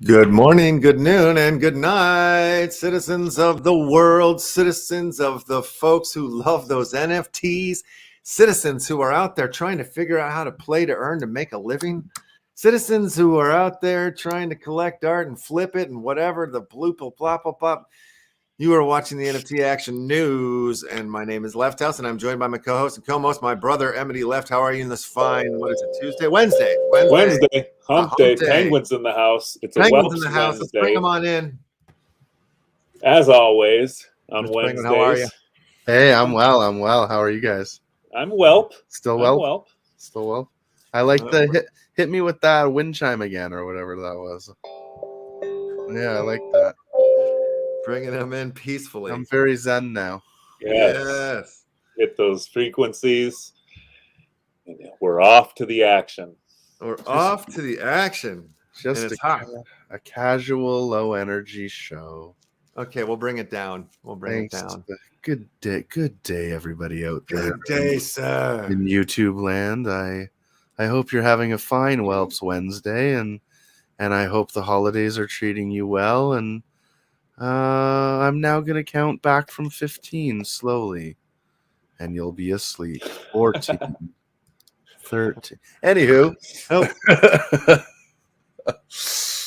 Good morning, good noon, and good night, citizens of the world, citizens of the folks who love those NFTs, citizens who are out there trying to figure out how to play to earn to make a living, citizens who are out there trying to collect art and flip it and whatever, the bloop, plop, plop. You are watching the NFT Action News, and my name is LeftHouse, and I'm joined by my co-host and co-host, my brother, Emily Left. How are you in this fine, what is it, Tuesday? Wednesday. Hump day. Penguins in the house. It's Penguins a in the Whelps house. Let's bring Wednesday. them on in. As always, on Mr. Wednesdays. Penguin, how are you? Hey, I'm well. How are you guys? I'm Whelp. Still I'm well? Whelp. Still well? I like the hit me with that wind chime again or whatever that was. Yeah, I like that. Bringing them in peacefully. I'm very zen now. Yes. Hit those frequencies. And we're off to the action. We're off to the action. Just a casual, low energy show. Okay, we'll bring it down. It down. Good day, everybody out there. Good day, sir. In YouTube land. I hope you're having a fine Whelps Wednesday, and I hope the holidays are treating you well. And I'm now gonna count back from 15 slowly, and you'll be asleep. 14, 13. Anywho.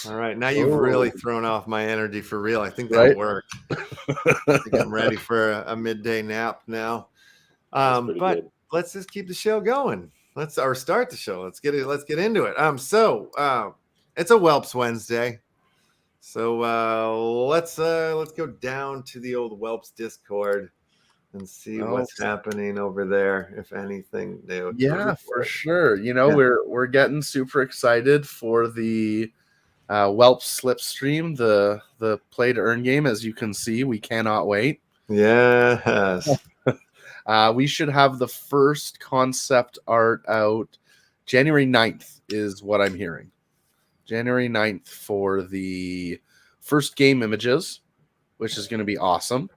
All right, now you've really thrown off my energy for real. I think that worked. I think I'm ready for a midday nap now. But good. Let's just keep the show going. Let's start the show. Let's get into it. So it's a Whelps Wednesday. So let's go down to the old Whelps Discord and see what's happening over there, if anything new. Yeah, for sure. You know, we're getting super excited for the Whelps Slipstream, the play to earn game. As you can see, we cannot wait. Yes. We should have the first concept art out January 9th is what I'm hearing. January 9th for the first game images, which is going to be awesome.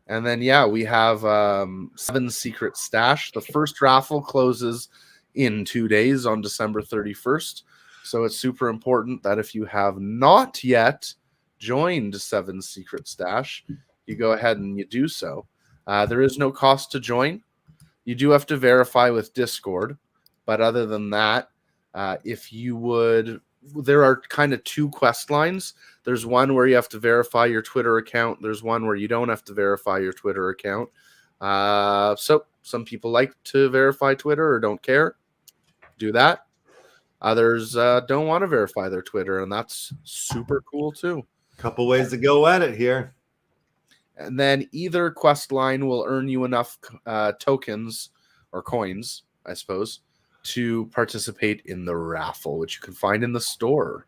And then, we have 7 Secret Stash. The first raffle closes in 2 days on December 31st. So it's super important that if you have not yet joined 7 Secret Stash, you go ahead and you do so. There is no cost to join. You do have to verify with Discord. But other than that, if you would, there are kind of 2 quest lines. There's one where you have to verify your Twitter account. There's one where you don't have to verify your Twitter account. So some people like to verify Twitter or don't care. Do that. Others don't want to verify their Twitter, and that's super cool too. Couple ways to go at it here. And then either quest line will earn you enough tokens or coins, I suppose, to participate in the raffle, which you can find in the store.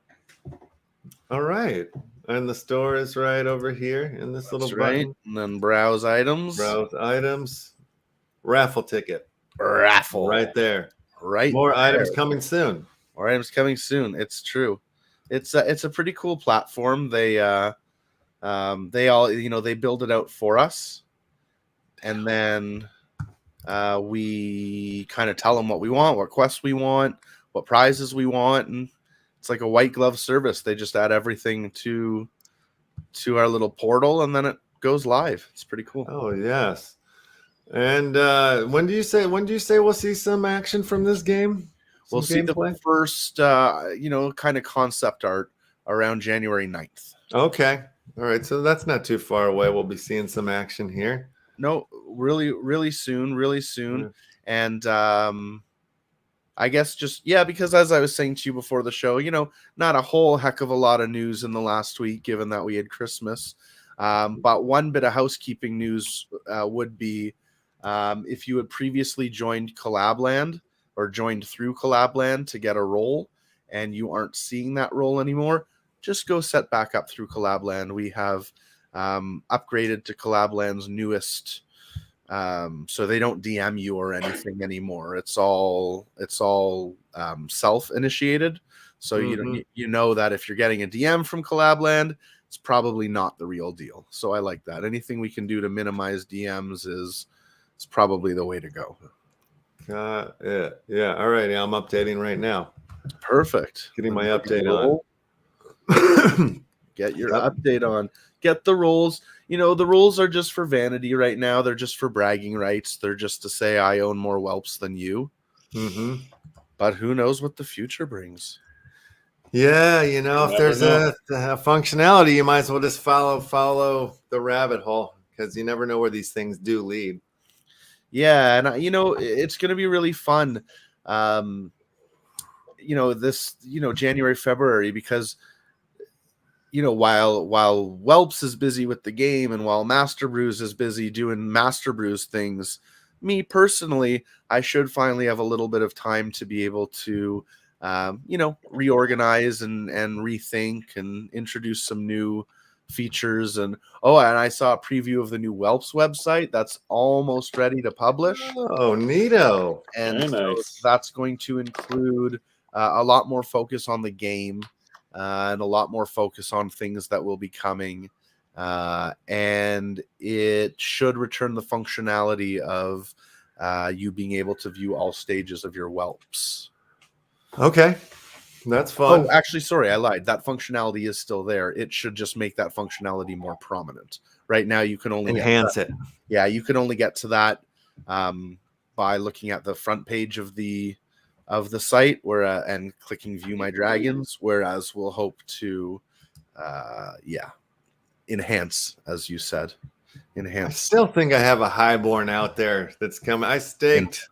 All right. And the store is right over here in this little button. Right. And then browse items. Raffle ticket. Raffle. Right there. Right. More items coming soon. More items coming soon. It's true. It's a pretty cool platform. They all, they build it out for us. And then we kind of tell them what we want, what quests we want, what prizes we want, and it's like a white glove service. They just add everything to our little portal, and then it goes live. It's pretty cool. Oh yes. And when do you say we'll see some action from this game? We'll see the first kind of concept art around January 9th. Okay. All right. So that's not too far away. We'll be seeing some action here. No, really soon. Yeah. And I guess because as I was saying to you before the show, not a whole heck of a lot of news in the last week, given that we had Christmas. But one bit of housekeeping news would be if you had previously joined Collabland or joined through Collabland to get a role and you aren't seeing that role anymore, just go set back up through Collabland. We have upgraded to Collabland's newest, so they don't DM you or anything anymore. It's all self-initiated. So you know that if you're getting a DM from Collabland, it's probably not the real deal. So I like that. Anything we can do to minimize DMs is probably the way to go. Yeah. All right. I'm updating right now. Perfect. Getting my update on. Get your Yep. update on. Get the rules. You know, the rules are just for vanity right now. They're just for bragging rights. They're just to say I own more whelps than you. Mm-hmm. But who knows what the future brings? Yeah, you know, You if there's never a functionality, you might as well just follow the rabbit hole, because you never know where these things do lead. Yeah, and you know, it's going to be really fun. You know, this, you know, January, February, because you know, while Whelps is busy with the game and while Master Brews is busy doing Master Brews things, me personally, I should finally have a little bit of time to be able to, you know, reorganize and rethink and introduce some new features. And I saw a preview of the new Whelps website that's almost ready to publish. Oh, neato. And Very so nice. that's going to include a lot more focus on the game and a lot more focus on things that will be coming. And it should return the functionality of you being able to view all stages of your whelps. Okay, that's fun. Oh, actually, sorry, I lied. That functionality is still there. It should just make that functionality more prominent. Right now, you can only Enhance it. Yeah, you can only get to that by looking at the front page of the site, where and clicking View My Dragons. Whereas we'll hope to, enhance, as you said, I enhance. still think I have a highborn out there that's coming. I staked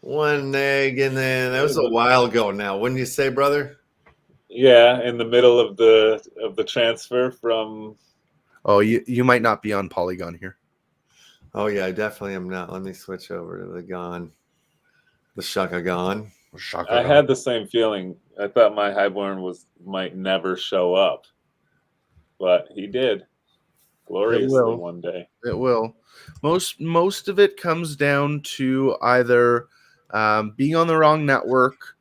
one egg, and then that was a while ago now. Wouldn't you say, brother? Yeah, in the middle of the transfer from. Oh, you might not be on Polygon here. Oh yeah, I definitely am not. Let me switch over to the Shakagon. I had the same feeling. I thought my highborn might never show up, but he did gloriously one day. It will. Most of it comes down to either being on the wrong network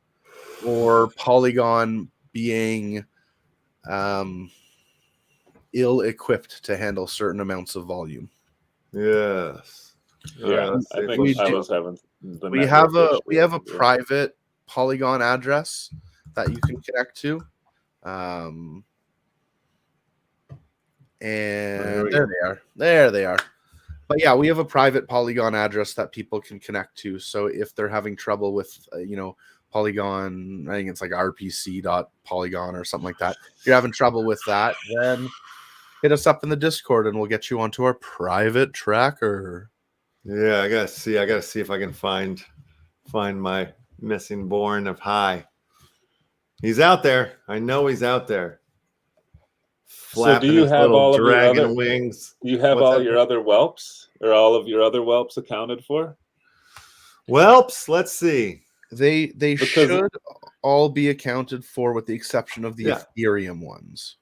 or Polygon being ill-equipped to handle certain amounts of volume. Yes. Yeah, I think I was having. We have a private Polygon address that you can connect to. And there they are. But yeah, we have a private Polygon address that people can connect to. So if they're having trouble with, Polygon, I think it's like rpc.polygon or something like that. If you're having trouble with that, then hit us up in the Discord and we'll get you onto our private tracker. Yeah, I gotta see if I can find my missing born of high. He's out there. I know he's out there. So do you have all of your other wings? Do you have all your other whelps, or all of your other whelps accounted for? Whelps, let's see. They should all be accounted for, with the exception of the Ethereum ones.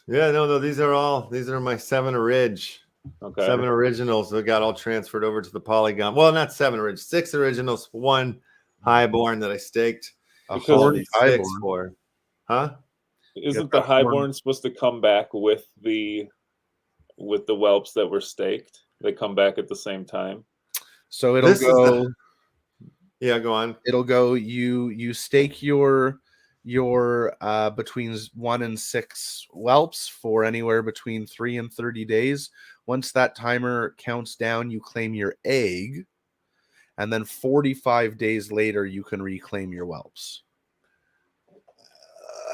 Yeah, no, these are my 7 Ridge. Okay. 7 originals that got all transferred over to the Polygon. Well, not 7 Ridge, 6 originals, 1 highborn that I staked a 46 for. Huh? Isn't the highborn supposed to come back with the whelps that were staked? They come back at the same time. So it'll go. Yeah, go on. It'll go. You stake your between 1 and 6 whelps for anywhere between 3 and 30 days. Once that timer counts down, you claim your egg, and then 45 days later, you can reclaim your whelps.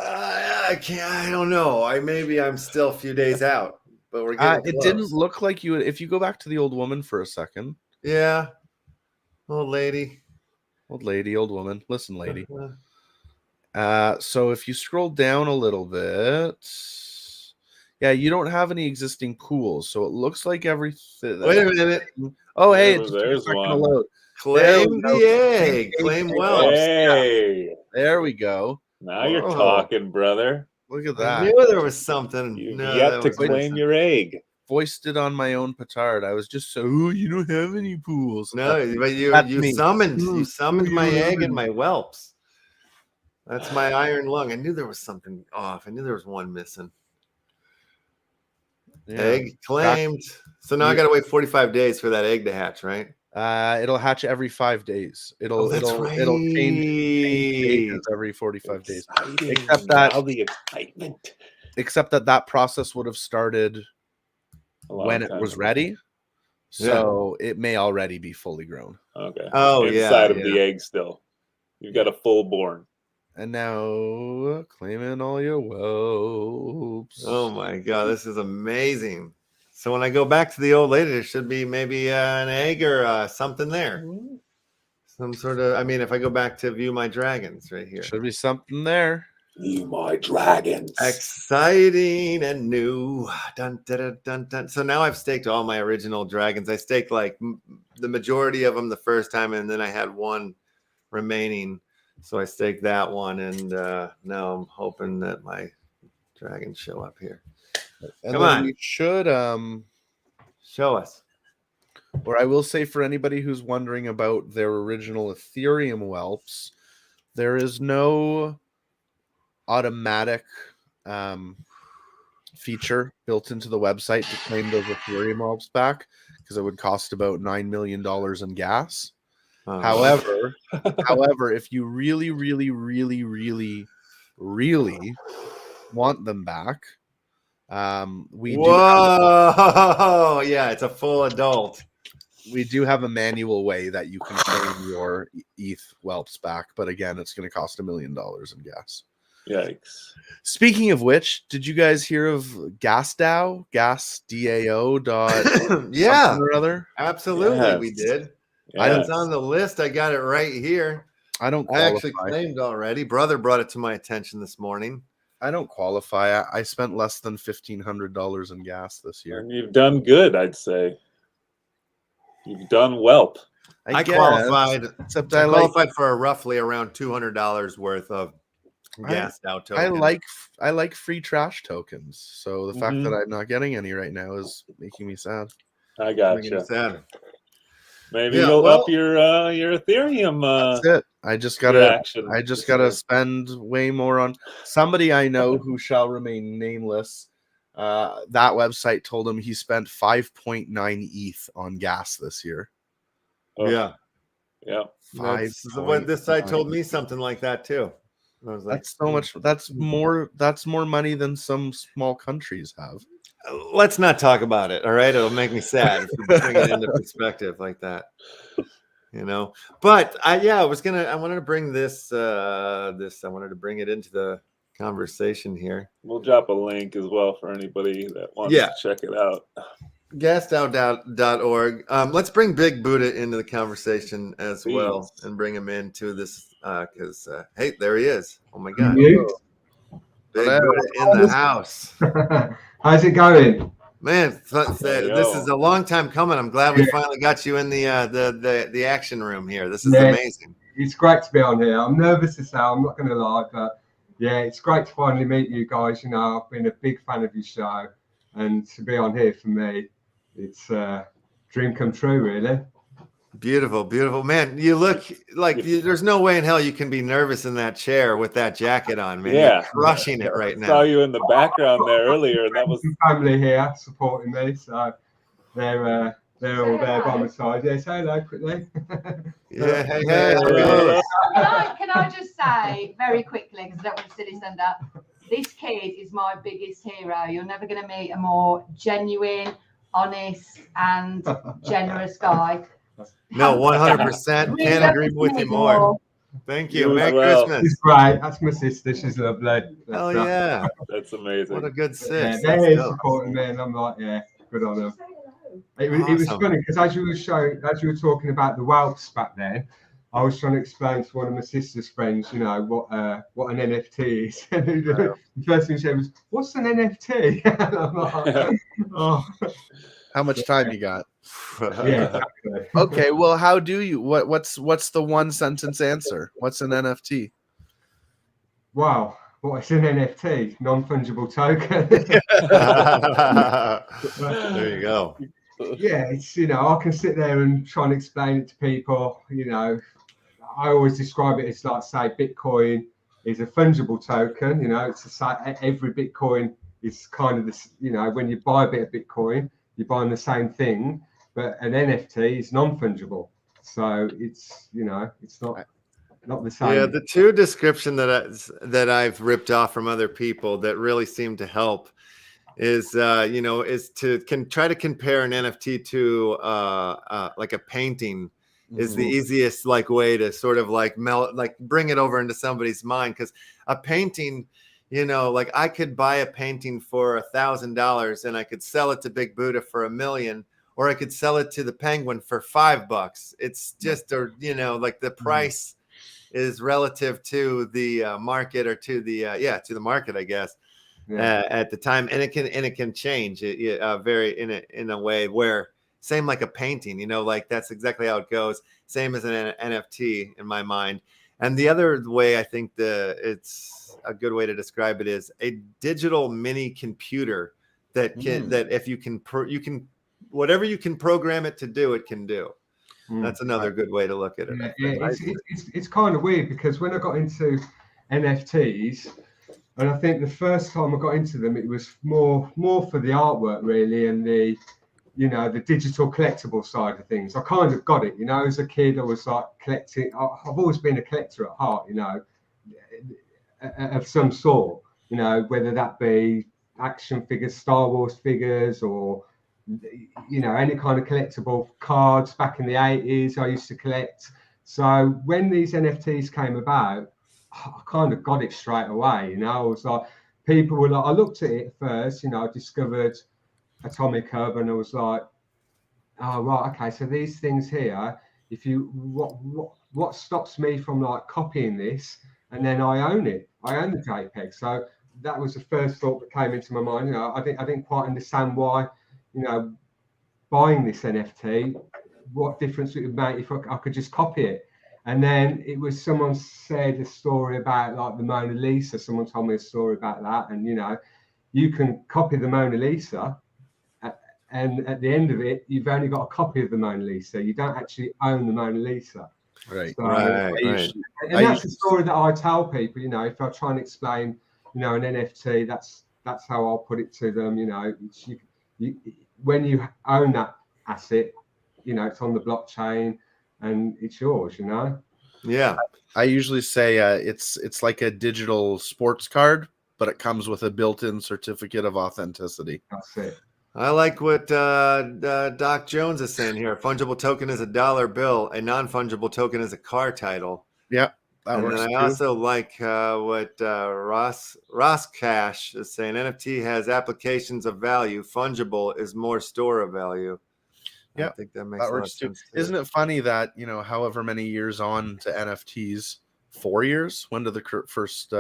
I don't know. I'm still a few days out, but we're getting close. It didn't look like you. If you go back to the old woman for a second. Yeah. Old lady, old woman. Listen, lady. So if you scroll down a little bit, you don't have any existing pools, so it looks like everything. Wait a minute. Oh, hey, there's one. Load. Claim the egg. Claim whelps. Hey, there we go. Now you're talking, brother. Look at that. I knew there was something. You yet to claim your egg. Foisted on my own petard. I was just you don't have any pools. No, but you summoned my egg and my whelps. That's my iron lung. I knew there was something off. I knew there was one missing. Yeah. Egg claimed. So now I got to wait 45 days for that egg to hatch, right? It'll hatch every 5 days. It'll change stages every 45 days. Exciting. Except that Now the excitement. Except that process would have started A long when it time was ago. ready. So it may already be fully grown. Okay. Oh, Inside of the egg still. You've got a full born. And now claiming all your whelps. Oh my God, this is amazing. So when I go back to the old lady, there should be maybe an egg or something there. Some sort of, I mean, if I go back to view my dragons right here. Should be something there. You my dragons. Exciting and new. Dun, dun, dun, dun, dun. So now I've staked all my original dragons. I staked like the majority of them the first time, and then I had one remaining. So I staked that one, and now I'm hoping that my dragons show up here. And Come then on. we should Show us. or I will say for anybody who's wondering about their original Ethereum whelps, there is no automatic feature built into the website to claim those Ethereum whelps back, because it would cost about $9 million in gas. However, if you really want them back, we yeah, it's a full adult. do have a manual way that you can claim your ETH whelps back, but again, it's going to cost $1 million in gas. Yikes. Speaking of which, did you guys hear of GasDAO? GasDAO. Yeah, something or other? absolutely, Yes. we did. Yes. It's on the list. I got it right here. I don't I qualify. actually claimed already. Brother brought it to my attention this morning. I don't qualify. I spent less than $1,500 in gas this year. And you've done good, I'd say. You've done well. I guess, qualified. except I qualified for roughly around $200 worth of gas out tokens. I like free trash tokens. So the fact that I'm not getting any right now is making me sad. I got Making you. it sad. Maybe Yeah, you'll well- up your Ethereum. That's it. I just gotta action this gotta year. spend way more on somebody I know who shall remain nameless. That website told him he spent 5.9 ETH on gas this year. Oh, Yeah. Yeah. That's what this site 5.9. told me, something like that too. I was like, That's so much. That's more money than some small countries have. let's not talk about it. All right. It'll make me sad if you bring it into perspective like that. You know, but I wanted to bring this, I wanted to bring it into the conversation here. We'll drop a link as well for anybody that wants to check it out. GasDAO.org. Let's bring Big Buddha into the conversation as well and bring him into this because, hey, there he is. Oh my God. Big Buddha in the house. How's it going? Man, this is a long time coming. I'm glad we finally got you in the action room here. This is amazing. It's great to be on here. I'm nervous to say, I'm not going to lie, but yeah, it's great to finally meet you guys. You know, I've been a big fan of your show, and to be on here for me, it's a dream come true, really. Beautiful, beautiful. Man, you look like there's no way in hell you can be nervous in that chair with that jacket on, man. Yeah. You're crushing it right now. I saw you in the background there earlier, and that was Family here supporting me, so they're all there by my side. Yeah, say hello quickly. Yeah, hey. Can I just say very quickly, because I don't want to silly stand up, this kid is my biggest hero. You're never going to meet a more genuine, honest, and generous guy. No, 100%. Can't agree with you more. Thank you. You as Merry well. Christmas. She's great. That's my sister. She's lovely. Oh yeah. that's amazing. What a good Yeah, sis. they're That's here dope. supporting me, and I'm like, yeah, good on them. It was Awesome. funny because as you were talking about the WHELPS back then, I was trying to explain to one of my sister's friends, you know, what an NFT is. The first thing she said was, "What's an NFT?" And I'm like, oh, How much time you got? yeah, exactly. Okay, well, how do you? What's the one sentence answer? What's an NFT? Wow, what's an NFT? Non-fungible token. There you go. Yeah, it's, you know, I can sit there and try and explain it to people. You know, I always describe it as like, say, Bitcoin is a fungible token. You know, it's every Bitcoin is kind of this. You know, when you buy a bit of Bitcoin, you're buying the same thing, but an NFT is non-fungible. So it's, you know, it's not the same. Yeah, the two description that I've ripped off from other people that really seem to help is is to try to compare an NFT to like a painting is the easiest like way to sort of like bring it over into somebody's mind, because a painting, like I could buy a painting for $1,000 and I could sell it to Big Buddha for $1 million, or I could sell it to the Penguin for $5. It's just like the price is relative to the market, or to the to the market, I guess. At the time, and it can change very in a way where same like a painting, like that's exactly how it goes. Same as an NFT in my mind. And the other way I think it's a good way to describe it is a digital mini computer that can that if you can whatever you can program it to do, it can do. That's another good way to look at it. It's kind of weird, because when I got into NFTs, and I think the first time I got into them, it was more for the artwork really, and the digital collectible side of things. I kind of got it, as a kid. I was like collecting. I've always been a collector at heart, of some sort, whether that be action figures, Star Wars figures, or any kind of collectible cards. Back in the 80s, I used to collect. So when these NFTs came about, I kind of got it straight away. I was like, people were like, I looked at it first, I discovered Atomic Hub, and I was like, oh right, okay, so these things here, if you what stops me from like copying this, and then I own it, I own the JPEG. So that was the first thought that came into my mind. I didn't quite understand why, buying this NFT, what difference it would make if I could just copy it. And then it was, someone said a story about like the Mona Lisa. Someone told me a story about that. And, you can copy the Mona Lisa, and at the end of it, you've only got a copy of the Mona Lisa. You don't actually own the Mona Lisa. Right. So, Right. And that's the story that I tell people, if I try and explain, an NFT, that's how I'll put it to them. When you own that asset, it's on the blockchain, and it's yours, Yeah. I usually say it's like a digital sports card, but it comes with a built-in certificate of authenticity. That's it. I like what Doc Jones is saying here. A fungible token is a dollar bill. A non-fungible token is a car title. Yeah, that And works then I too. also like what Ross Cash is saying. NFT has applications of value. Fungible is more store of value. Yeah, I think that makes a lot of sense too. Isn't it funny that, however many years on to NFTs, 4 years? When did the first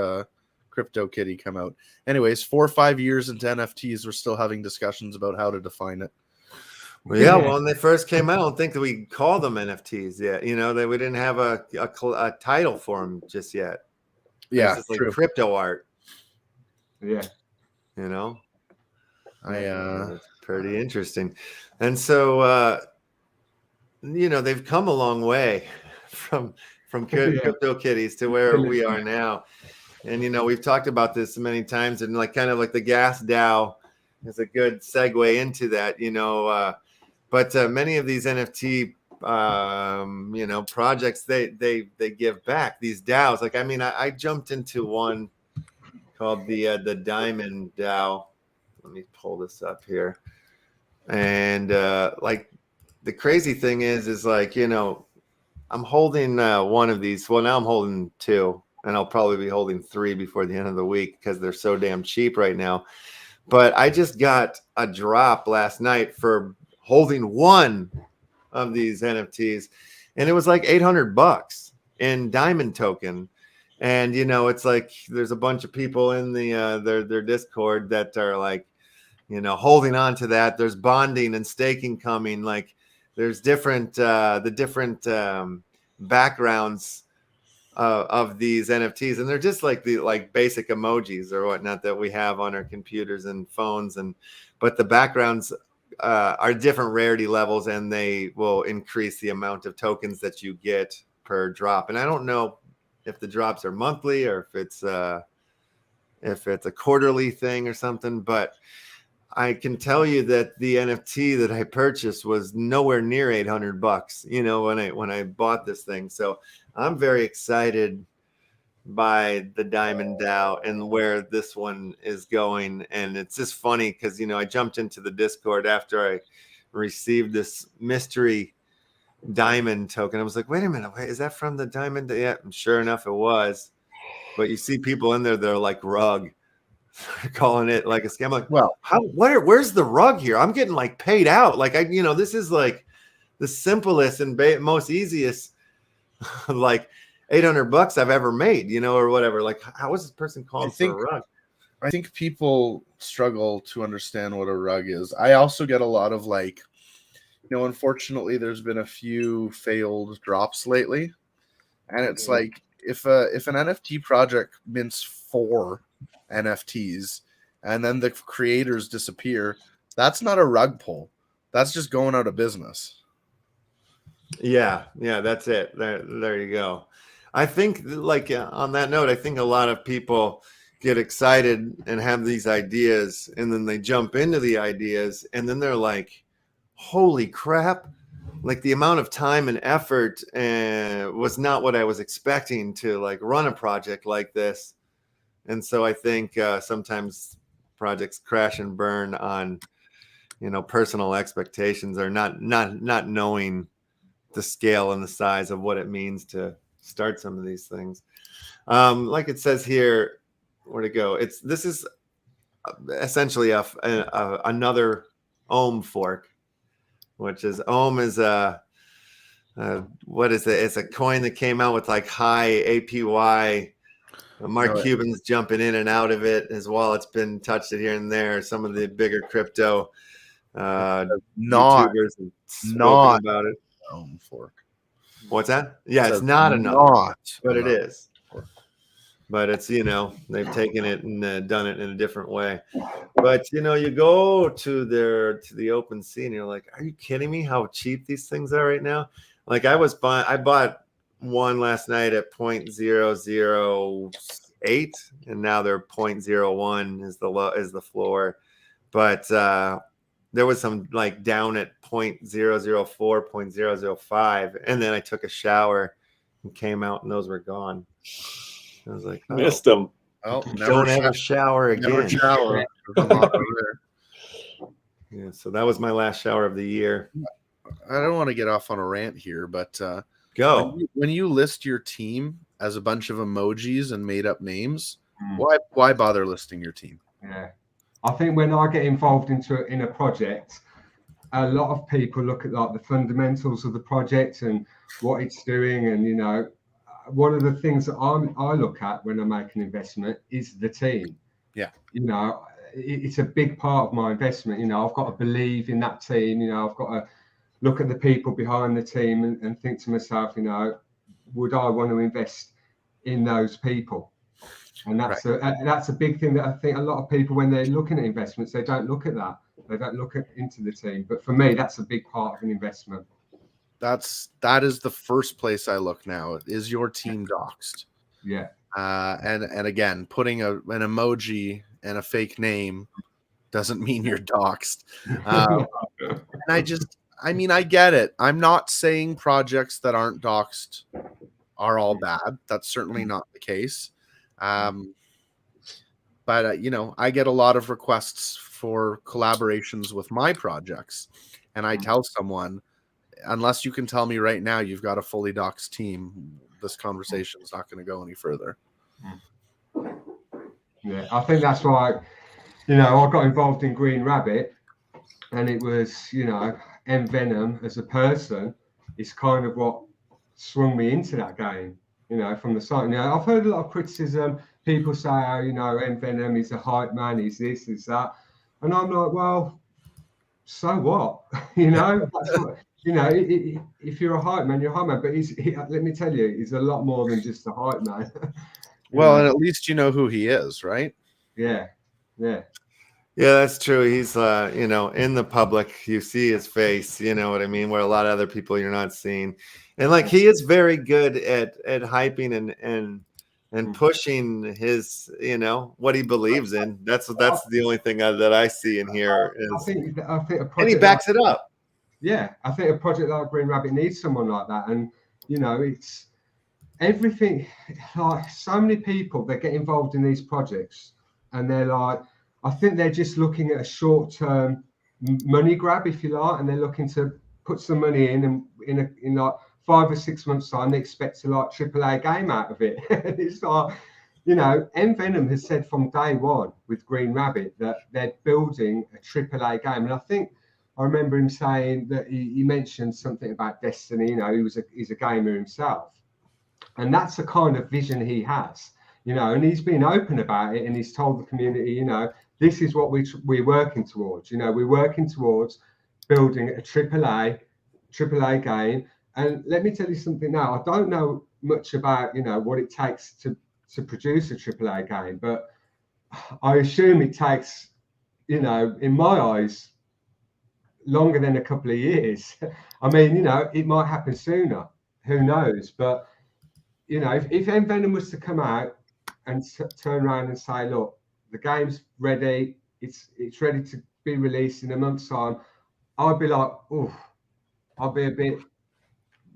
Crypto Kitty come out? Anyways, 4 or 5 years into NFTs, we're still having discussions about how to define it. Well, yeah, well, when they first came out, I don't think that we called them NFTs yet. That we didn't have a title for them just yet. Yeah, it's just true. like crypto art. Yeah. It's pretty interesting. And so, they've come a long way from Crypto Kitties to where we are now. And, we've talked about this many times, and like kind of like the gas DAO is a good segue into that, but many of these NFT, projects, they give back, these DAOs. Like, I jumped into one called the Diamond DAO. Let me pull this up here. And like the crazy thing is like, I'm holding one of these. Well, now I'm holding 2, and I'll probably be holding 3 before the end of the week because they're so damn cheap right now. But I just got a drop last night for holding one of these NFTs, and it was like $800 in diamond token. And it's like there's a bunch of people in the their Discord that are like, holding on to that. There's bonding and staking coming. Like there's different backgrounds of these NFTs, and they're just like the basic emojis or whatnot that we have on our computers and phones, but the backgrounds are different rarity levels, and they will increase the amount of tokens that you get per drop. And I don't know if the drops are monthly or if it's a quarterly thing or something, but I can tell you that the NFT that I purchased was nowhere near $800, you know, when I bought this thing. So I'm very excited by the Diamond DAO and where this one is going. And it's just funny because, you know, I jumped into the Discord after I received this mystery diamond token. I was like, wait a minute, is that from the Diamond? Yeah, and sure enough, it was. But you see people in there that are like rug, calling it like a scam. I'm like, Well, where's the rug here? I'm getting like paid out. Like this is like the simplest and most easiest, like $800 I've ever made, you know, or whatever. Like, how is this person calling for a rug? I think people struggle to understand what a rug is. I also get a lot of like, you know, unfortunately, there's been a few failed drops lately, and it's like if an NFT project mints 4 NFTs and then the creators disappear, that's not a rug pull. That's just going out of business. Yeah, that's it. There you go. I think, like, on that note, I think a lot of people get excited and have these ideas, and then they jump into the ideas, and then they're like, holy crap, like the amount of time and effort was not what I was expecting to like run a project like this. And so I think sometimes projects crash and burn on, you know, personal expectations, or not knowing the scale and the size of what it means to start some of these things. Like it says here, where to go? This is essentially another Ohm fork, which is Ohm is what is it? It's a coin that came out with like high APY. Mark Cuban's jumping in and out of it. His wallet's been touched it here and there. Some of the bigger crypto YouTubers have spoken about it. Ohm fork. What's that? Yeah, it's not enough, but it is. But it's, you know, they've taken it and done it in a different way. But, you know, you go to the open sea and you're like, are you kidding me? How cheap these things are right now? Like I bought one last night at 0.008, and now they're 0.01 is the floor. But there was some like down at 0.004, 0.005, and then I took a shower and came out and those were gone. I was like, missed them. Oh, don't ever shower again. Never shower. Yeah, so that was my last shower of the year. I don't want to get off on a rant here, but go. When you list your team as a bunch of emojis and made up names, why bother listing your team? Yeah, I think when I get involved in a project, a lot of people look at like the fundamentals of the project and what it's doing, and you know, one of the things that I look at when I make an investment is the team. Yeah, you know, it's a big part of my investment. You know, I've got to believe in that team. You know, I've got to look at the people behind the team and think to myself, you know, would I want to invest in those people? And that's that's a big thing that I think a lot of people, when they're looking at investments, they don't look at that. They don't look into the team. But for me, that's a big part of an investment. That is the first place I look now. Is your team doxed? Yeah. And again, putting an emoji and a fake name doesn't mean you're doxed. And I mean, I get it. I'm not saying projects that aren't doxed are all bad. That's certainly not the case. But you know, I get a lot of requests for collaborations with my projects, and I tell someone, unless you can tell me right now you've got a fully doxed team, this conversation is not going to go any further. Yeah, I think that's why, you know, I got involved in Green Rabbit, and it was, you know, Venom as a person is kind of what swung me into that game, you know, from the start. You know, I've heard a lot of criticism. People say, oh, you know, Venom is a hype man, he's this, he's that. And I'm like, well, so what? You know, that's what, you know, if you're a hype man, you're a hype man. But let me tell you, he's a lot more than just a hype man. Well, and at least you know who he is, right? Yeah, yeah. Yeah, that's true. He's, you know, in the public, you see his face, you know what I mean? Where a lot of other people you're not seeing. And like, he is very good at hyping and pushing his, what he believes in. That's the only thing that I see in here is, I think a project and he backs it up. Yeah, I think a project like Green Rabbit needs someone like that. And, it's everything, like so many people that get involved in these projects and they're like, I think they're just looking at a short-term money grab, if you like, and they're looking to put some money in, and in like 5 or 6 months time, they expect to like AAA game out of it. It's like, Venom has said from day one with Green Rabbit that they're building a AAA game. And I think I remember him saying that he mentioned something about Destiny, he's a gamer himself. And that's the kind of vision he has, and he's been open about it, and he's told the community, this is what we're working towards. We're working towards building a AAA game. And let me tell you something now. I don't know much about, what it takes to produce a AAA game, but I assume it takes, in my eyes, longer than a couple of years. I mean, it might happen sooner. Who knows? But, if Venom was to come out and turn around and say, look, the game's ready, it's ready to be released in a month's time, I'd be like, oh, I'll be a bit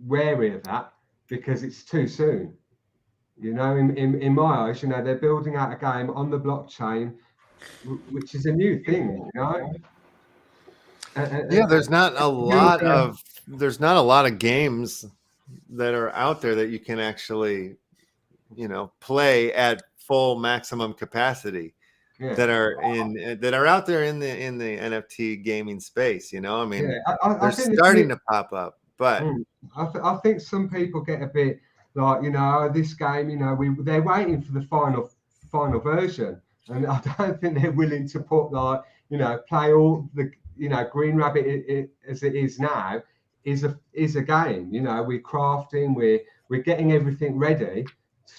wary of that because it's too soon. In my eyes, they're building out a game on the blockchain, which is a new thing, Yeah, there's not a lot of games that are out there that you can actually, play at full maximum capacity. Yeah. That are out there in the NFT gaming space. I mean, they're starting to pop up, but I think some people get a bit like, this game, they're waiting for the final version, and I don't think they're willing to put like, play all the, Green Rabbit as it is now is a game. We're crafting, we're getting everything ready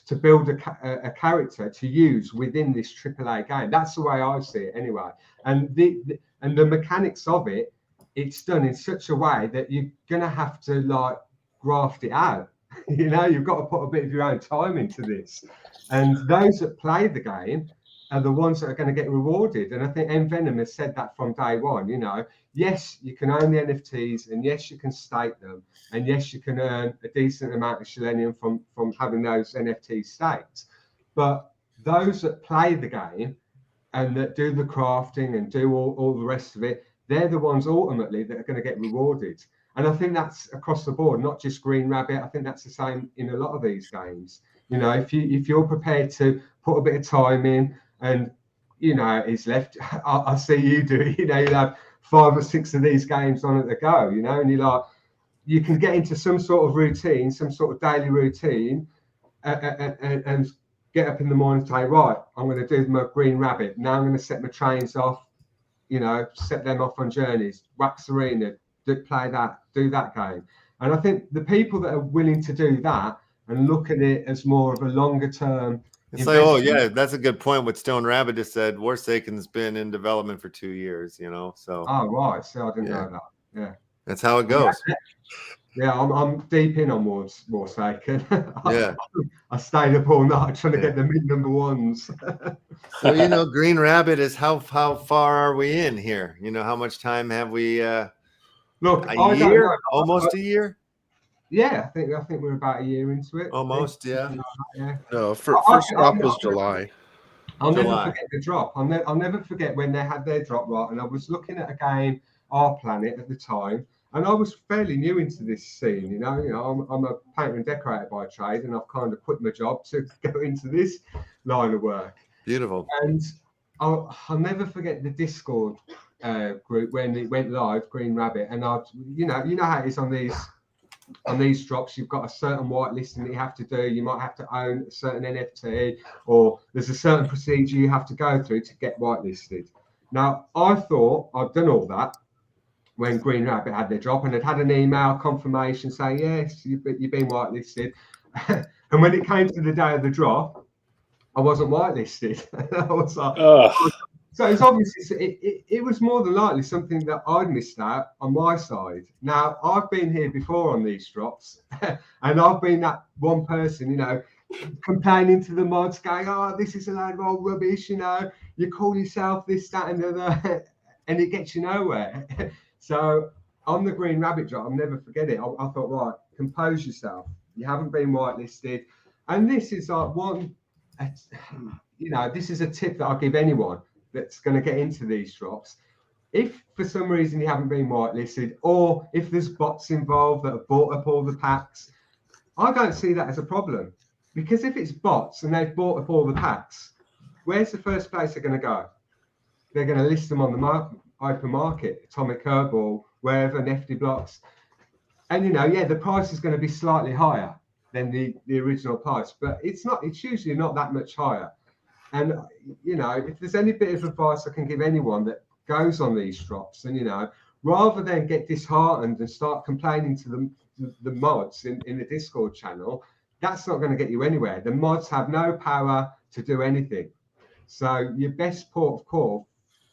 to build a character to use within this AAA game. That's the way I see it anyway. And the mechanics of it, it's done in such a way that you're gonna have to like graft it out. You've got to put a bit of your own time into this. And those that play the game are the ones that are going to get rewarded. And I think Venom has said that from day one. Yes, you can own the NFTs, and yes, you can stake them, and yes, you can earn a decent amount of Selenium from having those NFTs staked. But those that play the game and that do the crafting and do all the rest of it, they're the ones ultimately that are going to get rewarded. And I think that's across the board, not just Green Rabbit. I think that's the same in a lot of these games. If you're prepared to put a bit of time in, and it's left, I see you do it. You'll have 5 or 6 of these games on at the go, and you're like, you can get into some sort of routine, some sort of daily routine, and get up in the morning and say, right, I'm going to do my Green Rabbit. Now I'm going to set my trains off, set them off on journeys, wax arena, play that, do that game. And I think the people that are willing to do that and look at it as more of a longer term. It's like, oh yeah, that's a good point. What Stone Rabbit just said, Warsaken's been in development for 2 years, so. Oh right, so I didn't know that. Yeah, that's how it goes. Yeah, I'm deep in on Warsaken. Yeah, I stayed up all night trying to get the mid number ones. So Green Rabbit is how far are we in here? How much time have we? Look, a year, almost a year. Yeah, I think we're about a year into it. Almost, yeah. No, first drop was July. I'll never forget the drop. I'll never forget when they had their drop, right? And I was looking at a game, Our Planet, at the time, and I was fairly new into this scene. I'm a painter and decorator by trade, and I've kind of quit my job to go into this line of work. Beautiful. And I'll never forget the Discord group when it went live, Green Rabbit, and you know how it is on these drops. You've got a certain whitelisting that you have to do. You might have to own a certain NFT, or there's a certain procedure you have to go through to get whitelisted. Now, I thought I'd done all that when Green Rabbit had their drop, and had an email confirmation saying, yes, you've been whitelisted. And when it came to the day of the drop, I wasn't whitelisted. I was like, So it's obviously it was more than likely something that I'd missed out on my side. Now I've been here before on these drops, and I've been that one person, you know, complaining to the mods, going, "Oh, this is a load of old rubbish," you know. You call yourself this, that, and the other, and it gets you nowhere. So on the Green Rabbit drop, I'll never forget it. I thought, right, compose yourself. You haven't been whitelisted, and this is like one, you know, this is a tip that I'll give anyone that's going to get into these drops. If for some reason you haven't been whitelisted, or if there's bots involved that have bought up all the packs, I don't see that as a problem, because if it's bots and they've bought up all the packs, where's the first place they're going to go? They're going to list them on the open market, Atomic Herb or wherever, NFT Blocks, and you know, yeah, the price is going to be slightly higher than the original price, but it's usually not that much higher. And, you know, if there's any bit of advice I can give anyone that goes on these drops, and, you know, rather than get disheartened and start complaining to the mods in the Discord channel, that's not going to get you anywhere. The mods have no power to do anything. So your best port of call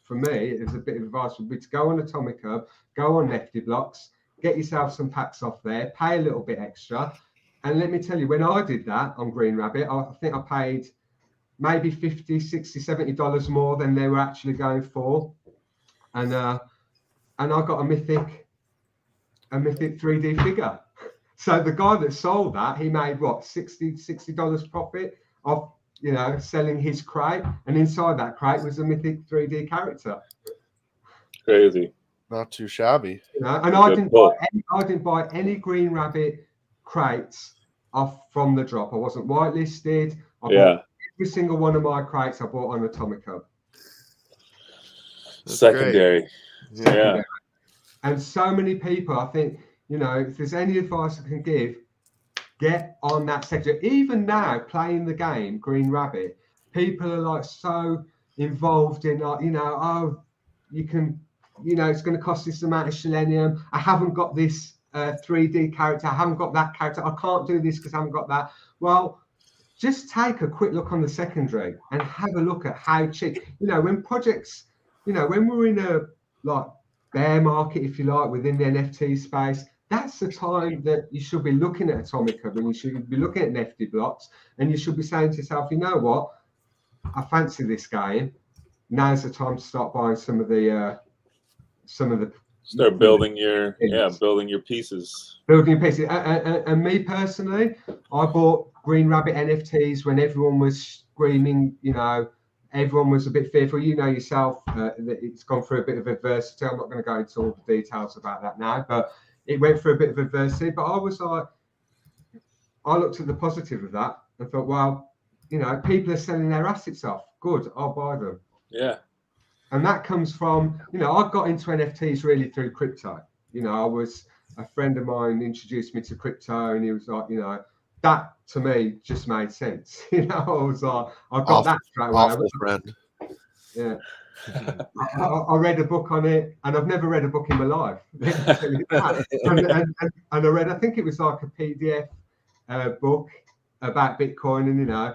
for me, as a bit of advice, would be to go on Atomic Herb, go on Nifty Blocks, get yourself some packs off there, pay a little bit extra. And let me tell you, when I did that on Green Rabbit, I think I paid maybe $50, $60, $70 more than they were actually going for, and I got a mythic 3D figure. So the guy that sold that, he made what, $60 profit off, you know, selling his crate, and inside that crate was a mythic 3D character. Crazy. Not too shabby. You know, and I didn't buy any Green Rabbit crates off from the drop. I wasn't whitelisted. I bought every single one of my crates I bought on Atomic Hub. Secondary. Yeah. And so many people, I think, you know, if there's any advice I can give, get on that sector. Even now, playing the game, Green Rabbit, people are like so involved in, like, you know, oh, you can, you know, it's going to cost this amount of selenium. I haven't got this 3D character. I haven't got that character. I can't do this because I haven't got that. Well, just take a quick look on the secondary and have a look at how cheap, you know, when projects, you know, when we're in a like bear market, if you like, within the NFT space, that's the time that you should be looking at Atomic Hub and you should be looking at Nifty Blocks, and you should be saying to yourself, you know what, I fancy this game. Now's the time to start buying some of the start building your building your pieces. Building pieces. And me personally, I bought Green Rabbit NFTs when everyone was screaming, you know, everyone was a bit fearful. You know yourself that it's gone through a bit of adversity. I'm not going to go into all the details about that now, but it went through a bit of adversity. But I was like, I looked at the positive of that and thought, well, you know, people are selling their assets off. Good, I'll buy them. Yeah. And that comes from, you know, I got into NFTs really through crypto. You know, a friend of mine introduced me to crypto, and he was like, you know, that to me just made sense. You know, I was like, I got that straight away. Awful friend. Yeah. I read a book on it, and I've never read a book in my life. and I read, I think it was like a PDF book about Bitcoin, and, you know,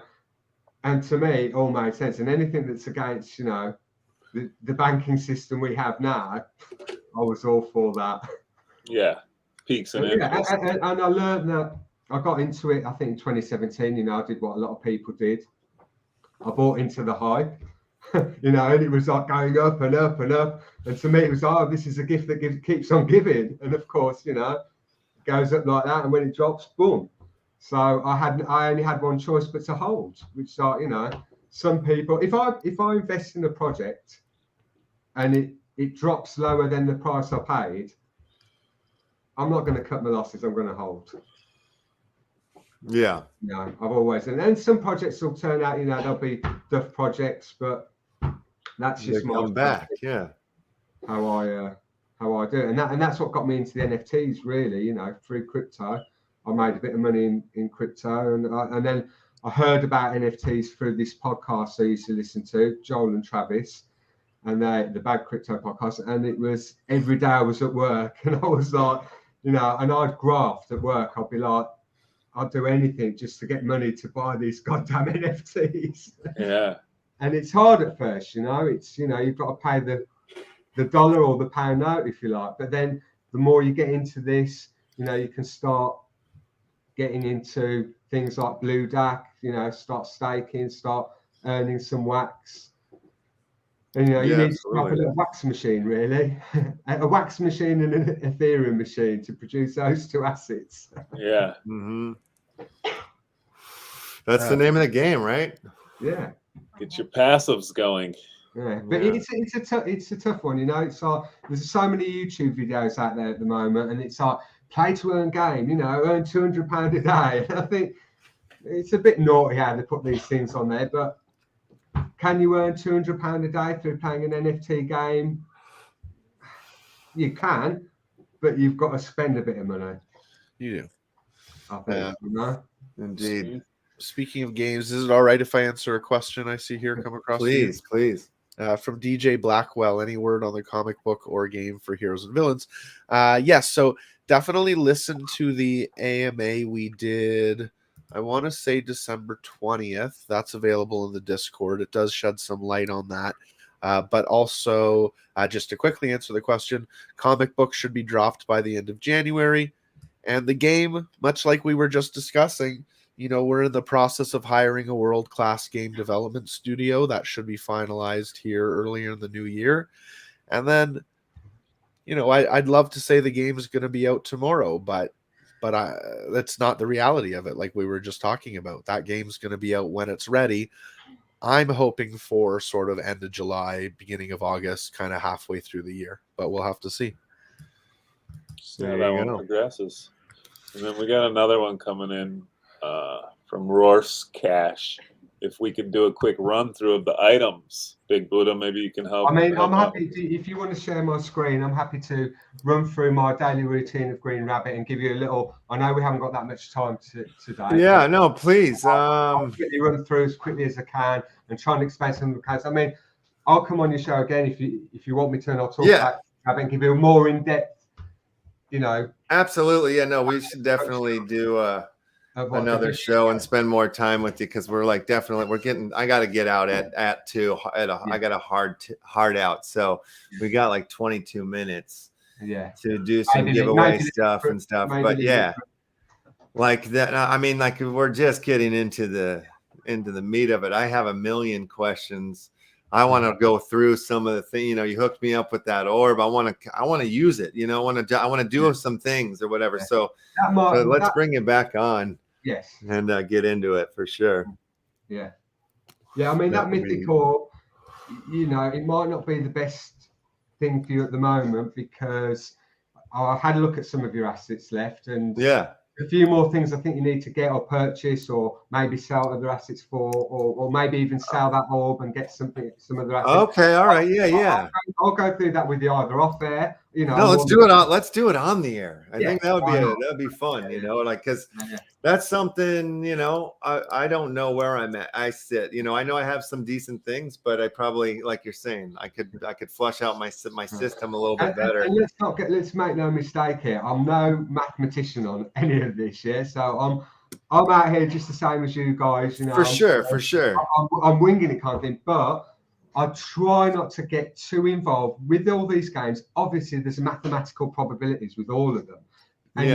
and to me, it all made sense. And anything that's against, you know, the banking system we have now, I was all for that. Yeah, peaks and interest. And I learned that. I got into it, I think, in 2017. You know, I did what a lot of people did. I bought into the hype, you know, and it was like going up and up and up. And to me, it was, oh, this is a gift that keeps on giving. And of course, you know, it goes up like that, and when it drops, boom. So I only had one choice but to hold, which are, you know, some people, if I invest in a project and it drops lower than the price I paid, I'm not going to cut my losses. I'm going to hold. Yeah. No, I've always, and then some projects will turn out, you know, they'll be duff projects, but that's just my come back. Yeah. How I do it, and that's what got me into the NFTs, really. You know, through crypto, I made a bit of money in crypto, and then I heard about NFTs through this podcast I used to listen to, Joel and Travis, and the Bad Crypto podcast, and it was every day I was at work, and I was like, you know, and I'd graft at work. I'd be like, I'd do anything just to get money to buy these goddamn NFTs. Yeah. and it's hard at first, it's, you've got to pay the dollar or the pound note, if you like. But then the more you get into this, you can start getting into things like Blue Dack, start staking, start earning some wax. And you need to have a little wax machine, really. A wax machine and an Ethereum machine to produce those two assets. Yeah. Mm-hmm. That's the name of the game, right? Yeah. Get your passives going. Yeah, but it's a tough one, It's like there's so many YouTube videos out there at the moment, and it's like play to earn game, earn £200 a day. And I think it's a bit naughty how they put these things on there, but can you earn £200 a day through playing an NFT game? You can, but you've got to spend a bit of money. You do. I think, Indeed. Speaking of games, is it all right if I answer a question I see here come across? Please. From DJ Blackwell, any word on the comic book or game for Heroes and Villains? Yes, so definitely listen to the AMA we did, I want to say December 20th. That's available in the Discord. It does shed some light on that. But also, just to quickly answer the question, comic books should be dropped by the end of January. And the game, much like we were just discussing, we're in the process of hiring a world-class game development studio that should be finalized here earlier in the new year. And then, I'd love to say the game is going to be out tomorrow, but that's not the reality of it. Like we were just talking about, that game's going to be out when it's ready. I'm hoping for sort of end of July, beginning of August, kind of halfway through the year, but we'll have to see. See how that one progresses. And then we got another one coming in from Roar's Cash. If we could do a quick run through of the items, Big Buddha, maybe you can help. I'm happy to, if you want to share my screen, I'm happy to run through my daily routine of Green Rabbit and give you a little. I know we haven't got that much time today. Yeah, no, please. I'll quickly run through as quickly as I can and try and explain some of the case. I'll come on your show again if you want me to, and I'll talk about Rabbit and give you a more in depth. Absolutely, yeah. No, we should definitely do another show and spend more time with you, because we're like I got to get out at 2 I got a hard out, so we got like 22 minutes to do some giveaway stuff and stuff. But yeah, like that. Like we're just getting into the meat of it. I have a million questions. I want to go through some of the things. You hooked me up with that orb. I want to use it. I want to do some things or whatever. So let's bring it back on. Yes. And get into it for sure. Yeah. That mythic orb, it might not be the best thing for you at the moment, because I had a look at some of your assets left, and a few more things I think you need to get or purchase, or maybe sell other assets for, or maybe even sell that orb and get some other assets. Okay, all right, yeah. I'll go through that with you either off air. No, let's do it on the air. I think that would be fun. Because that's something. I don't know where I'm at. I sit. I know I have some decent things, but I probably, like you're saying, I could flush out my system a little bit better. And let's make no mistake here. I'm no mathematician on any of this, so I'm out here just the same as you guys, For sure. I'm winging it kind of thing, but I try not to get too involved with all these games. Obviously, there's mathematical probabilities with all of them, and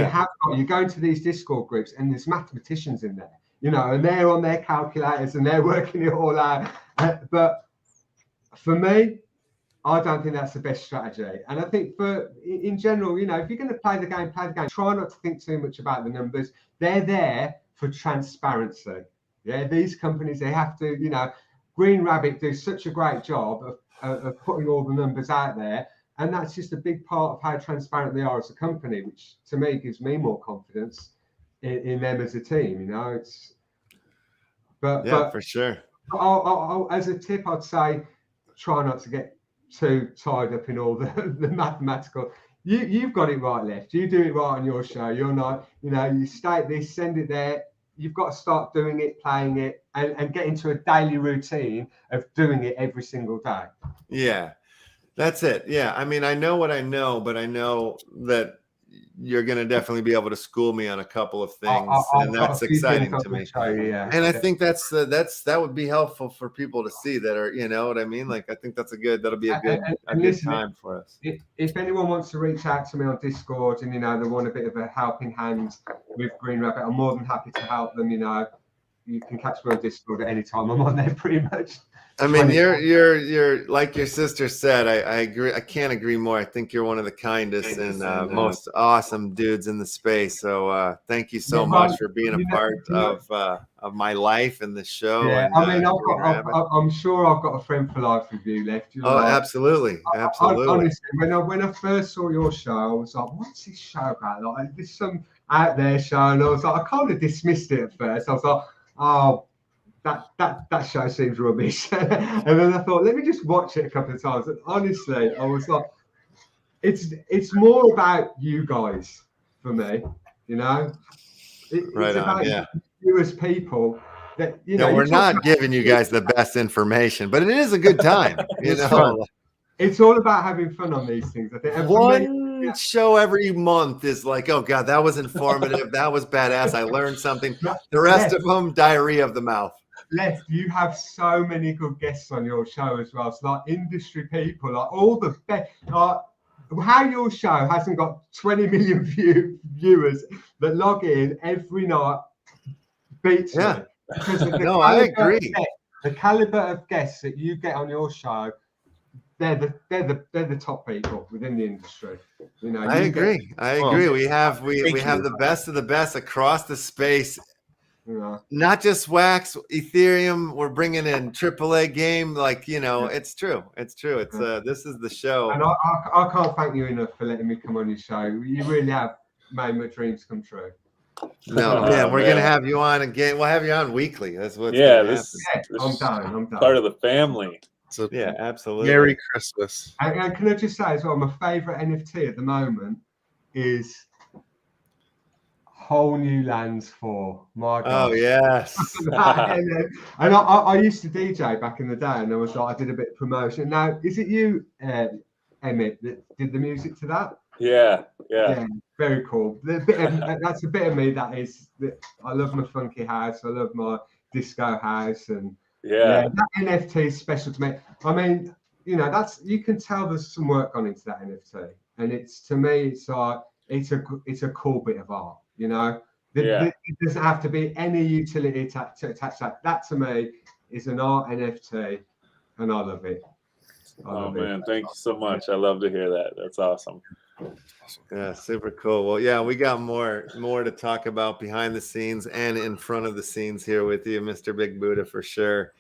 you go into these Discord groups, and there's mathematicians in there, and they're on their calculators and they're working it all out. But for me, I don't think that's the best strategy. And I think in general, if you're going to play the game, try not to think too much about the numbers. They're there for transparency. Yeah, these companies, they have to, Green Rabbit do such a great job of putting all the numbers out there. And that's just a big part of how transparent they are as a company, which to me gives me more confidence in them as a team. But for sure. I'll, as a tip, I'd say try not to get too tied up in all the mathematical. You've got it right, Left. You do it right on your show. You're not, you state this, send it there. You've got to start doing it, playing it, and get into a daily routine of doing it every single day. Yeah, that's it. Yeah, I know what I know, but I know that you're going to definitely be able to school me on a couple of things, I've and got that's a few exciting things to I will me. show you, yeah. And I think that would be helpful for people to see that are, you know what I mean? Like, I think that'll be a good listen, time for us. If anyone wants to reach out to me on Discord and, you know, they want a bit of a helping hand with Green Rabbit, I'm more than happy to help them. You know, you can catch me on Discord at any time. I'm on there pretty much. I mean, you're like your sister said. I agree. I can't agree more. I think you're one of the kindest and most awesome dudes in the space. So thank you so much for being a part of my life and the show. Yeah, and, I mean, I'm sure I've got a friend for life with you, Left. You know, oh, absolutely, absolutely. Honestly, when I first saw your show, I was like, "What's this show about?" Like, this some out there show, and I was like, I kind of dismissed it at first. I was like, "Oh, that show seems rubbish," and then I thought, let me just watch it a couple of times. And honestly, I was like, it's more about you guys for me, you know. It's about you as people. That, you know, we're not giving you guys the best information, but it is a good time. You know, fun. It's all about having fun on these things. I think one show every month is like, oh god, that was informative, that was badass, I learned something. The rest of them, diarrhea of the mouth. Left, you have so many good guests on your show as well. It's like industry people, like all the best. Like, how your show hasn't got 20 million viewers that log in every night beats me. Because no, I agree. The caliber of guests that you get on your show, they're the top people within the industry. You know, I agree. We have the best of the best across the space. Yeah. Not just Wax, Ethereum. We're bringing in AAA game. Like, you know, it's true. It's this is the show. And I can't thank you enough for letting me come on your show. You really have made my dreams come true. No, man, we're gonna have you on again. We'll have you on weekly. That's what. This I'm done. Part of the family. So yeah, absolutely. Merry Christmas. And can I just say as well, my favorite NFT at the moment is Whole New Lands 4. My God. Oh yes. And I used to DJ back in the day, and I was like, I did a bit of promotion. Now, is it you, Emmett, that did the music to that? Yeah. Very cool. That's a bit of me. That is. I love my funky house. I love my disco house, and that NFT is special to me. I mean, you know, you can tell there's some work gone into that NFT, and to me, it's like it's a cool bit of art. You know, it doesn't have to be any utility attached to that. That to me is an art NFT, and I love it. Oh man, thank you so much. I love to hear that. That's awesome. Yeah, super cool. Well, yeah, we got more to talk about behind the scenes and in front of the scenes here with you, Mr. Big Buddha, for sure.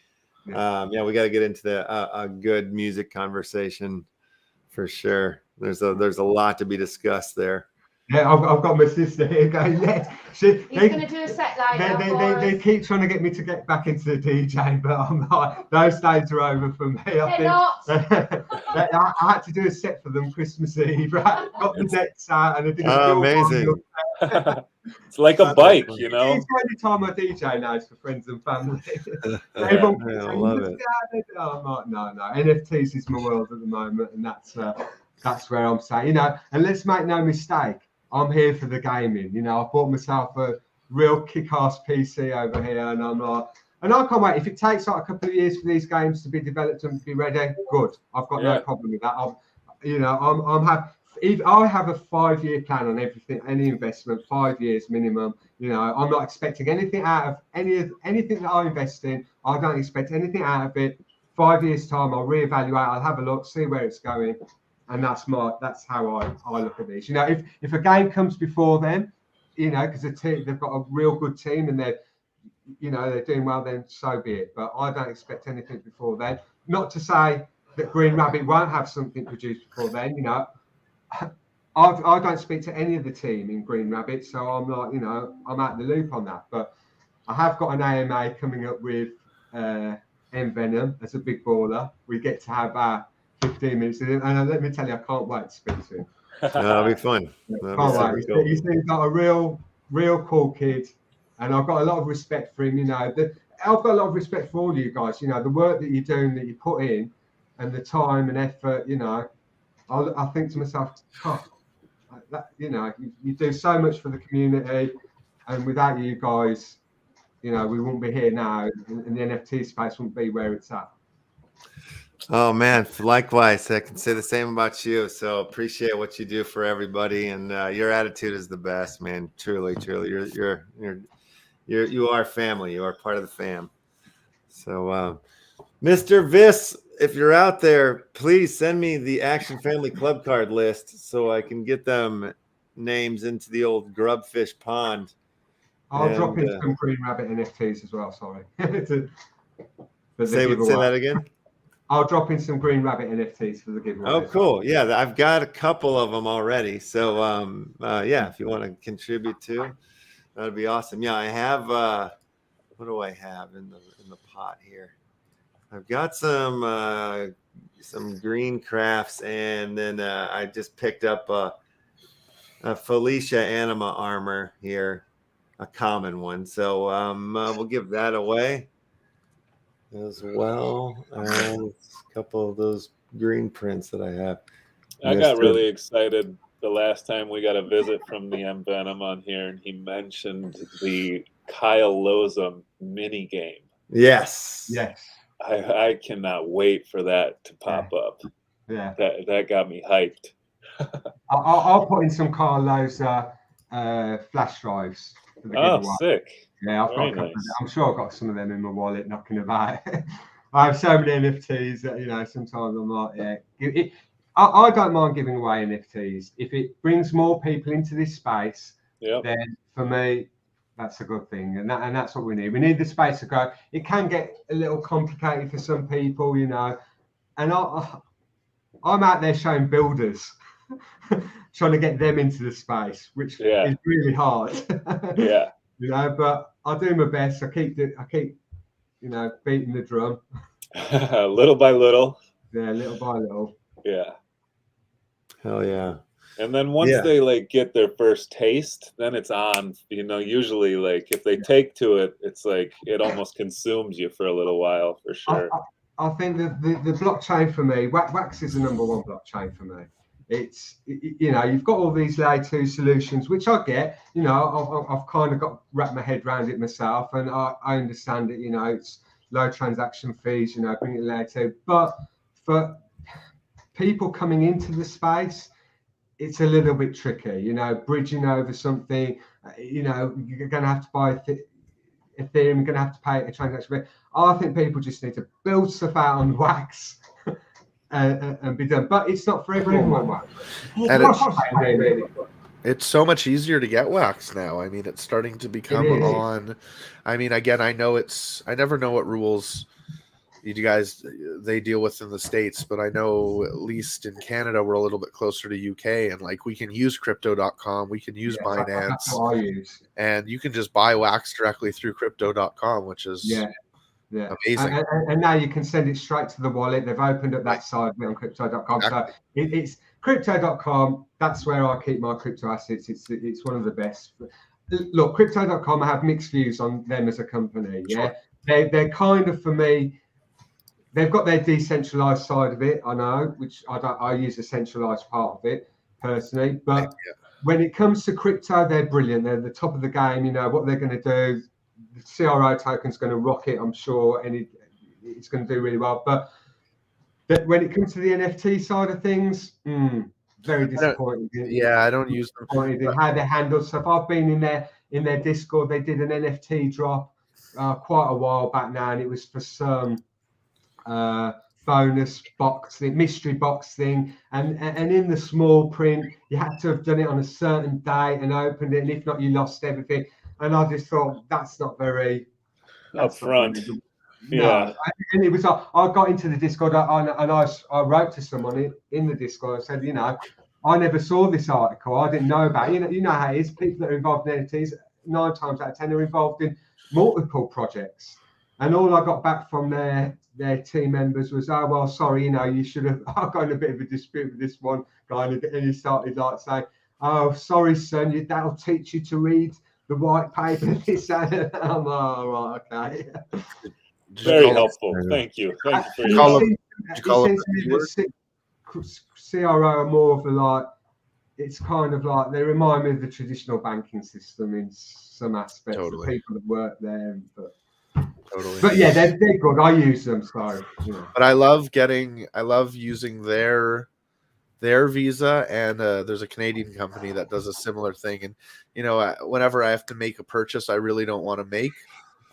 We got to get into a good music conversation for sure. There's a lot to be discussed there. Yeah, I've got my sister here going, He's going to do a set later. They keep trying to get me to get back into the DJ, but I'm not. Those days are over for me. I had to do a set for them Christmas Eve, right? Got the decks out and I did amazing. It's like a bike, you know? It's the only time I DJ now is for friends and family. I love it. No. NFTs is my world at the moment, and that's where I'm saying, you know, and let's make no mistake, I'm here for the gaming. You know, I bought myself a real kick-ass PC over here, and I can't wait. If it takes like a couple of years for these games to be developed and be ready, good. I've got no problem with that. I'm happy. I have a 5-year plan on everything, any investment, 5 years minimum. You know, I'm not expecting anything out of anything that I invest in. I don't expect anything out of it. 5 years time, I'll reevaluate. I'll have a look, see where it's going. And that's how I look at this. You know, if a game comes before them, you know, because they've got a real good team and they're doing well, then so be it. But I don't expect anything before then. Not to say that Green Rabbit won't have something produced before then. You know, I don't speak to any of the team in Green Rabbit, so I'm not, you know, I'm out the loop on that. But I have got an AMA coming up with Venom as a big baller. We get to have our 15 minutes in, and let me tell you, I can't wait to speak to him. That'll be fun. He's got a real cool kid, and I've got a lot of respect for him. You know, I've got a lot of respect for all you guys. You know, the work that you're doing, that you put in, and the time and effort. You know, I think to myself, you know, you do so much for the community, and without you guys, you know, we wouldn't be here now, and the NFT space wouldn't be where it's at. Oh man, likewise, I can say the same about you. So appreciate what you do for everybody, and your attitude is the best, man. Truly, truly, you are family. You are part of the fam. So, Mr. Viss, if you're out there, please send me the Action Family Club card list so I can get them names into the old grubfish pond. I'll drop in some Green Rabbit NFTs as well. Sorry. Say that again. I'll drop in some Green Rabbit NFTs for the giveaway. Oh, cool. Yeah, I've got a couple of them already. So, yeah, if you want to contribute too, that'd be awesome. Yeah, I have. What do I have in the pot here? I've got some green crafts, and then I just picked up a Felicia Anima armor here, a common one. So we'll give that away as well as a couple of those green prints that I have. I got really excited the last time we got a visit from the M Venom on here, and he mentioned the Kyle Lozum mini game. Yes. I cannot wait for that to pop up. Yeah. That got me hyped. I'll put in some Kyle Loza flash drives for the giveaway. Sick. Yeah, I've got. Nice. I'm sure I've got some of them in my wallet knocking about. I have so many NFTs that, you know, sometimes I'm like, yeah. I don't mind giving away NFTs if it brings more people into this space. Yep. Then for me, that's a good thing, and that's what we need. We need the space to go. It can get a little complicated for some people, you know, and I'm out there showing builders, trying to get them into the space, which is really hard. Yeah. You know, but I do my best. I keep, you know, beating the drum. Little by little. Yeah, little by little. Yeah. Hell yeah. And then once they like get their first taste, then it's on. You know, usually like if they take to it, it's like it almost consumes you for a little while, for sure. I think the blockchain for me, Wax is the #1 blockchain for me. It's, you know, you've got all these layer 2 solutions, which I get, you know, I've kind of got wrapped my head around it myself, and I understand it, you know, it's low transaction fees, you know, bring it layer 2. But for people coming into the space, it's a little bit tricky, you know, bridging over something, you know, you're going to have to buy Ethereum, you're going to have to pay a transaction fee. I think people just need to build stuff out on Wax and be done, but it's not for everyone. And it's so much easier to get Wax now. I mean, it's starting to become on. I mean, again, I never know what rules you guys they deal with in the States, but I know at least in Canada we're a little bit closer to UK, and like we can use crypto.com, we can use Binance, that's what I use. And you can just buy Wax directly through crypto.com, which is amazing. And now you can send it straight to the wallet. They've opened up that side on crypto.com. Exactly. So it's crypto.com. That's where I keep my crypto assets. It's one of the best. Look, crypto.com, I have mixed views on them as a company. Yeah, sure. They're kind of, for me, they've got their decentralized side of it, I know, which I use a centralized part of it personally. But when it comes to crypto, they're brilliant. They're the top of the game. You know what they're going to do. The CRO token's going to rock it, I'm sure, and it's going to do really well. But when it comes to the NFT side of things, very disappointing. I don't use them. How they handle stuff. I've been in their Discord. They did an NFT drop quite a while back now, and it was for some bonus box thing, mystery box thing, and in the small print, you had to have done it on a certain day and opened it, and if not, you lost everything. And I just thought that's not very upfront. No. And it was I got into the Discord and I wrote to someone in the Discord. I said, you know, I never saw this article. I didn't know about it. You know how it is. People that are involved in NFTs, 9 times out of 10 are involved in multiple projects. And all I got back from their team members was, oh, well, sorry, you know, you should have. I got in a bit of a dispute with this one guy, and he started like saying, oh, sorry, son, that'll teach you to read the white paper. I'm like, all right, okay. Very helpful. Thank you. Thank you for your help. CRO are more of a like, it's kind of like they remind me of the traditional banking system in some aspects. Totally. The people that work there, Totally. but yeah, they're good. I use them, so you know. But I love using their Visa, and there's a Canadian company that does a similar thing. And you know, whenever I have to make a purchase I really don't want to make,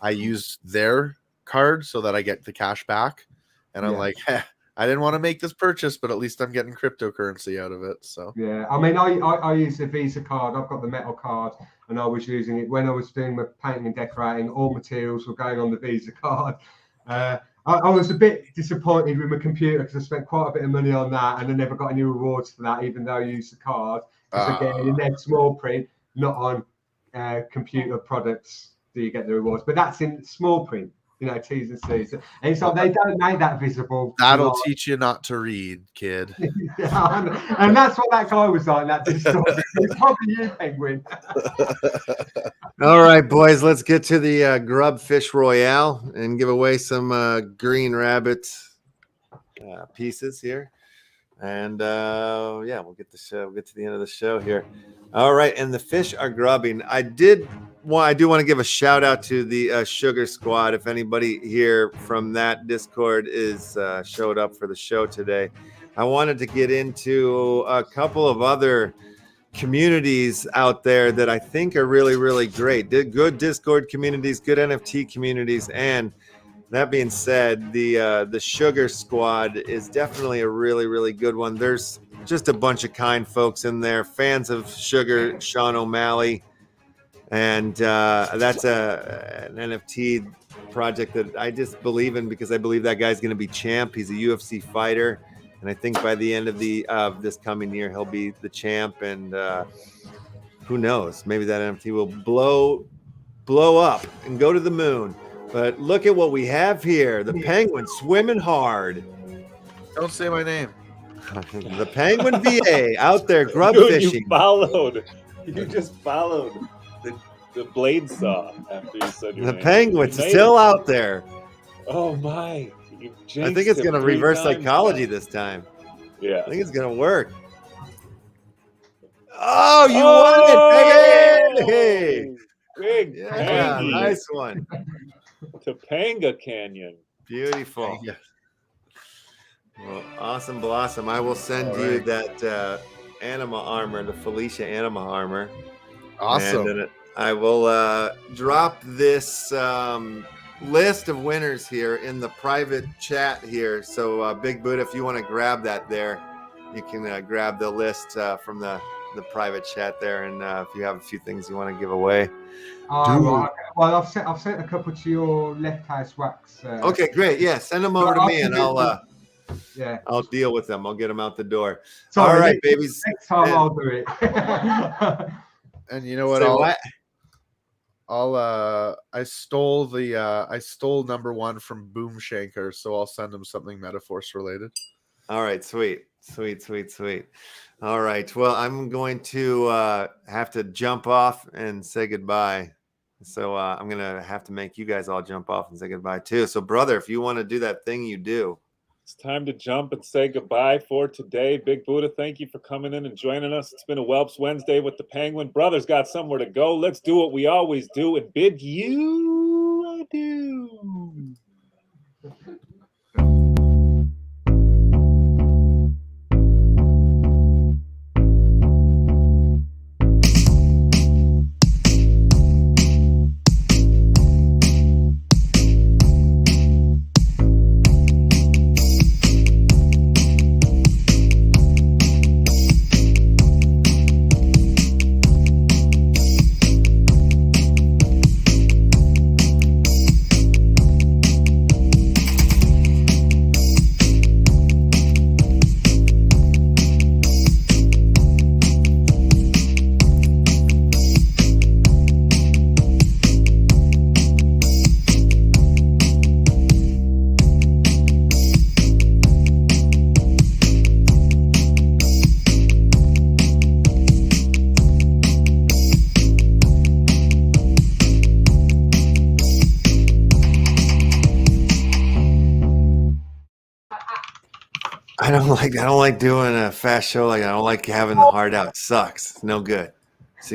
I use their card so that I get the cash back. And I'm like, I didn't want to make this purchase, but at least I'm getting cryptocurrency out of it. So yeah, I mean, I use the Visa card. I've got the metal card, and I was using it when I was doing my painting and decorating. All materials were going on the Visa card. I was a bit disappointed with my computer because I spent quite a bit of money on that, and I never got any rewards for that, even though I used the card. Because again, in their small print, not on computer products, do you get the rewards? But that's in small print. You know, T's and C's. And it's like they don't make that visible. That'll teach you not to read, kid. Yeah, and that's what that guy was like. That it's probably you, Penguin. All right, boys, let's get to the Grub Fish Royale and give away some green rabbit pieces here. And yeah, we'll get to the end of the show here. All right, and the fish are grubbing. I do want to give a shout out to the Sugar Squad. If anybody here from that Discord is showed up for the show today, I wanted to get into a couple of other communities out there that I think are really, really great. Good Discord communities, good NFT communities, and that being said, the Sugar Squad is definitely a really, really good one. There's just a bunch of kind folks in there, fans of Sugar, Sean O'Malley, and that's an NFT project that I just believe in because I believe that guy's going to be champ. He's a UFC fighter, and I think by the end of this coming year, he'll be the champ. And who knows? Maybe that NFT will blow up and go to the moon. But look at what we have here. The Penguin swimming hard. Don't say my name. The Penguin VA out there grub Dude, fishing. You just followed the blade saw after you said your The name. Penguin's still out there. Oh my. I think it's going to reverse psychology this time. Yeah. I think it's going to work. Oh, you won it, Penguin! Big Yeah, Pangy. nice one. Topanga Canyon. Beautiful. Well, awesome blossom. I will send you that anima armor, the Felicia anima armor. Awesome. And then I will drop this list of winners here in the private chat here. So Big Buddha, if you want to grab that there, you can grab the list from the private chat there. And if you have a few things you want to give away. Right. Well, I've sent a couple to your LeftHouse wax. Okay, great. Yeah, send them over to me, and I'll deal with them. I'll get them out the door. Sorry, all right, babies. Next time I'll do it. And you know what? I stole number one from Boom Shanker, so I'll send him something Metaforce related. All right, sweet. All right, well, I'm going to have to jump off and say goodbye. So I'm going to have to make you guys all jump off and say goodbye too. So brother, if you want to do that thing, you do. It's time to jump and say goodbye for today. Big Buddha, thank you for coming in and joining us. It's been a Whelps Wednesday with the Penguin. Brothers got somewhere to go. Let's do what we always do and bid you adieu. I don't like doing a fast show. Like I don't like having the hard out. It sucks. It's no good.